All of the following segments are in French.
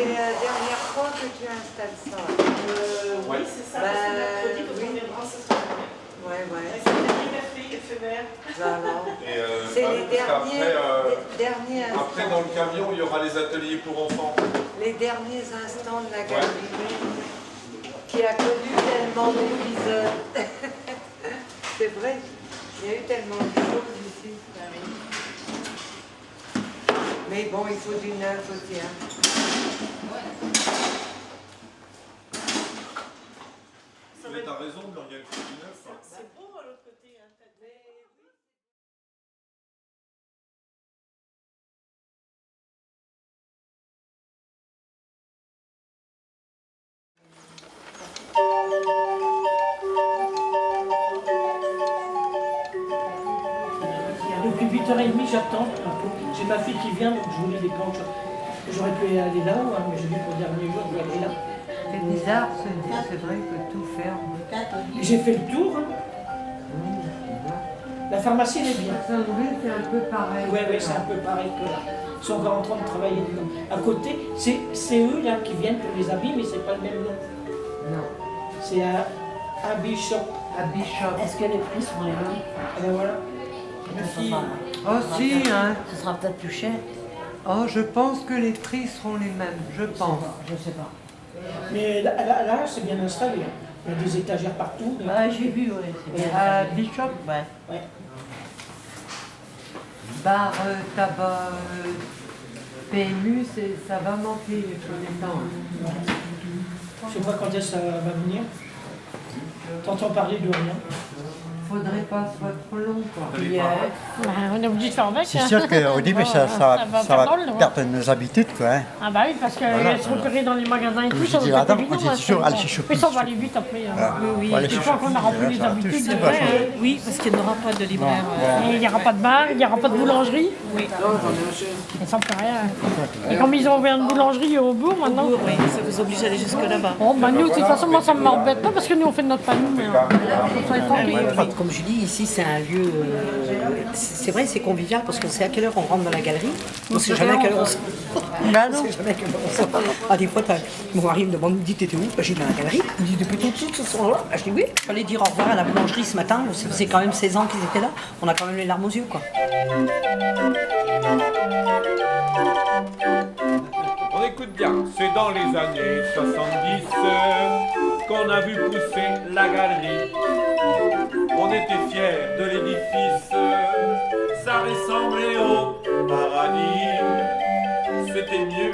c'est la dernière fois que tu installes ça. Oui, c'est ça, parce que mercredi, quand on viendra, ça sera bien. Ouais. C'est le dernier café éphémère. Voilà. Et, C'est les derniers instants. après, dans le camion, il y aura les ateliers pour enfants. Les derniers instants de la galerie qui a connu tellement d'épisodes. C'est vrai, il y a eu tellement de choses ici. Mais bon, il faut du neuf aussi. Mais t'as raison, Muriel, il faut du neuf. C'est beau à l'autre côté. Depuis 8h30, j'attends un peu. J'ai ma fille qui vient, donc je voulais des planches. J'aurais pu aller là-haut, hein, mais je dis pour le dernier jour, je vais aller là. C'est bizarre, c'est vrai que tout ferme. J'ai fait le tour. Hein. La pharmacie, elle est bien. C'est un peu pareil. Oui, c'est un peu pareil que là. Ils sont encore en train de travailler dedans. À côté, c'est eux là qui viennent pour les habits, mais c'est pas le même nom. Non. C'est à Bishop. À Bishop. Est-ce que les prix sont les mêmes? Et ben voilà. Oh si, hein. Ce sera peut-être plus cher. Oh, je pense que les prix seront les mêmes, je pense. Je sais pas. Mais là c'est bien installé. Hein. Il y a des étagères partout. Bah, j'ai vu, oui. À Bishop, Ouais. bar, tabac, PMU, ça va manquer les premiers temps. Je sais pas quand est-ce que ça va venir. T'entends parler de rien. Faudrait pas que ce soit trop long, quoi. Puis, On est obligé de faire avec. C'est sûr qu'au début, ça va perdre nos habitudes, quoi. Hein. Ah bah oui, parce que se repérer dans les magasins et tout, Je ça dis, va attends, être on dit toujours, allez chez Shopping. Mais ça, on va aller vite après. oui. Voilà, Une fois qu'on a rempli les habitudes, c'est c'est pas vrai. changer. oui, parce qu'il n'y aura pas de libraire. Il n'y aura pas de bar, il n'y aura pas de boulangerie. Oui. Et ça, on peut rien. Et comme ils ont ouvert une boulangerie au bourg maintenant. Oui, ça vous oblige à aller jusque là-bas. Bon, bah nous, de toute façon, moi, ça ne m'embête pas parce que nous, on fait de notre famille. Mais ça est tranquille. Comme je dis, ici c'est un lieu, c'est vrai, c'est convivial parce qu'on sait à quelle heure on rentre dans la galerie, on ne sait jamais à quelle heure on sort. On sait jamais à quelle heure on sort. Ah, des fois, mon mari me demande, me dit, t'étais où? Bah, j'ai dit, dans la galerie. Il me dit, depuis tout de suite, ce soir-là. Bah, je dis, oui. Il fallait dire au revoir à la boulangerie ce matin, ça faisait quand même 16 ans qu'ils étaient là. On a quand même les larmes aux yeux, quoi. On écoute bien, c'est dans les années 70 qu'on a vu pousser la galerie. On était fiers de l'édifice, ça ressemblait au paradis. C'était mieux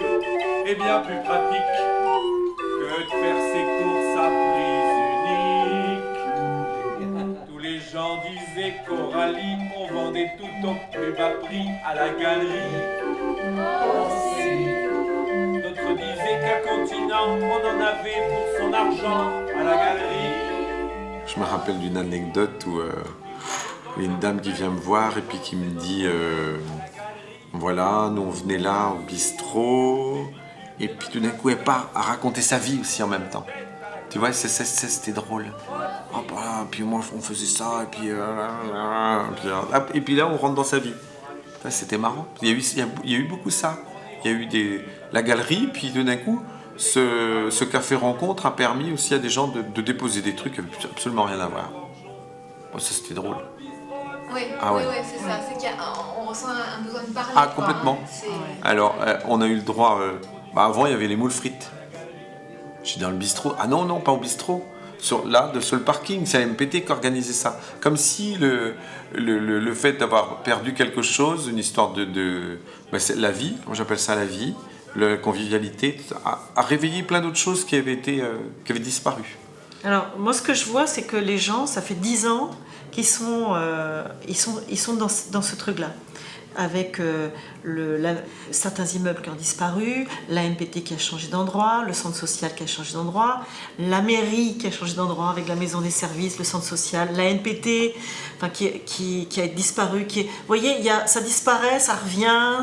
et bien plus pratique que de faire ses courses à prix unique. Tous les gens disaient Coralie, on vendait tout au plus bas prix à la galerie. D'autres disaient qu'un continent, on en avait pour son argent à la galerie. Je me rappelle d'une anecdote où il y a une dame qui vient me voir et puis qui me dit voilà, nous on venait là au bistrot et puis tout d'un coup elle part à raconter sa vie aussi en même temps. Tu vois, c'était drôle. Oh, bah, puis moi on faisait ça et puis là on rentre dans sa vie. C'était marrant. Il y a eu beaucoup ça. Il y a eu la galerie, puis tout d'un coup, ce café rencontre a permis aussi à des gens de déposer des trucs qui n'avaient absolument rien à voir. Bon, ça, c'était drôle. Oui, Ah ouais. oui, c'est ça. C'est qu'on ressent un besoin de parler. Ah, quoi, complètement. hein. Alors, on a eu le droit... avant, il y avait les moules frites. J'étais dans le bistrot. Ah non, pas au bistrot. Sur le parking, c'est la MPT qui organisait ça. Comme si le fait d'avoir perdu quelque chose, une histoire c'est la vie, moi j'appelle ça la vie, la convivialité, a réveillé plein d'autres choses qui avaient disparu. Alors, moi, ce que je vois, c'est que les gens, ça fait 10 ans qu'ils sont, ils sont dans ce truc-là. Avec certains immeubles qui ont disparu, la MPT qui a changé d'endroit, le centre social qui a changé d'endroit, la mairie qui a changé d'endroit avec la maison des services, le centre social, la NPT qui a disparu. Vous voyez, ça disparaît, ça revient,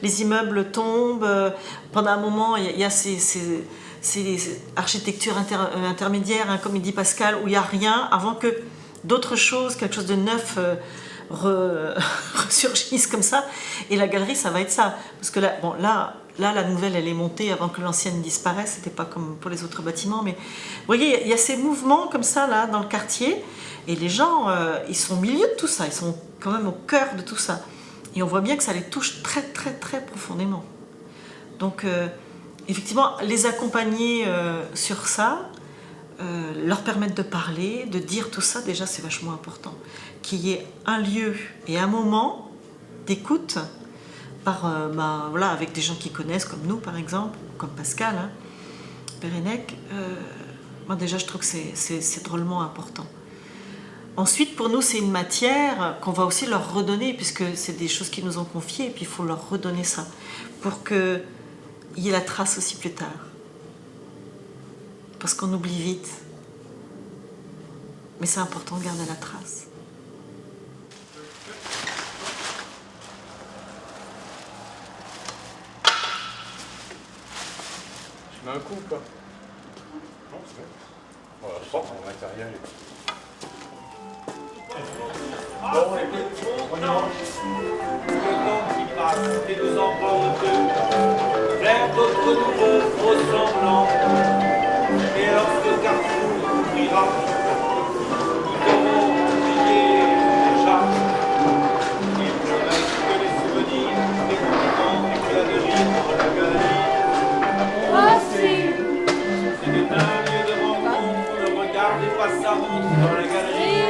les immeubles tombent. Pendant un moment, il y a ces architectures intermédiaires, hein, comme il dit Pascal, où il n'y a rien avant que d'autres choses, quelque chose de neuf ressurgissent comme ça. Et la galerie, ça va être ça. Parce que là, là, la nouvelle, elle est montée avant que l'ancienne disparaisse. C'était pas comme pour les autres bâtiments. Mais vous voyez, il y a ces mouvements comme ça, là, dans le quartier. Et les gens, ils sont au milieu de tout ça. Ils sont quand même au cœur de tout ça. Et on voit bien que ça les touche très, très, très profondément. Donc, effectivement, les accompagner sur ça, leur permettre de parler, de dire tout ça, déjà, c'est vachement important. Qu'il y ait un lieu et un moment d'écoute voilà, avec des gens qui connaissent, comme nous, par exemple, comme Pascal, hein, Pérenec. Moi, déjà, je trouve que c'est drôlement important. Ensuite, pour nous, c'est une matière qu'on va aussi leur redonner, puisque c'est des choses qu'ils nous ont confiées, et puis il faut leur redonner ça, pour qu'il y ait la trace aussi plus tard. Parce qu'on oublie vite. Mais c'est important de garder la trace. Je mets un coup ou pas? Non, c'est bon. Voilà, je sens mon matériel. Bon, écoute, on y va. Le temps qui passe et nous emporte vers d'autres nouveaux ressemblants. Et lorsque Carrefour ouvrira, nous aurons oublié déjà. Il ne reste que les souvenirs, des mouvements, des éclats de rire dans la galerie. C'était un lieu de rencontre, le regard dépasse sa montre dans la galerie.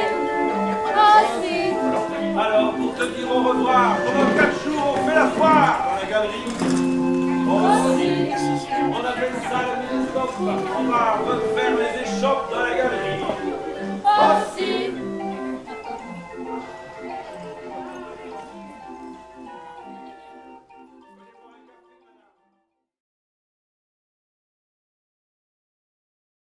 Alors, pour te dire au revoir, pendant 4 jours, on fait la foire dans la galerie. On appelle ça le mini-stop. On va refaire les échoppes dans la galerie.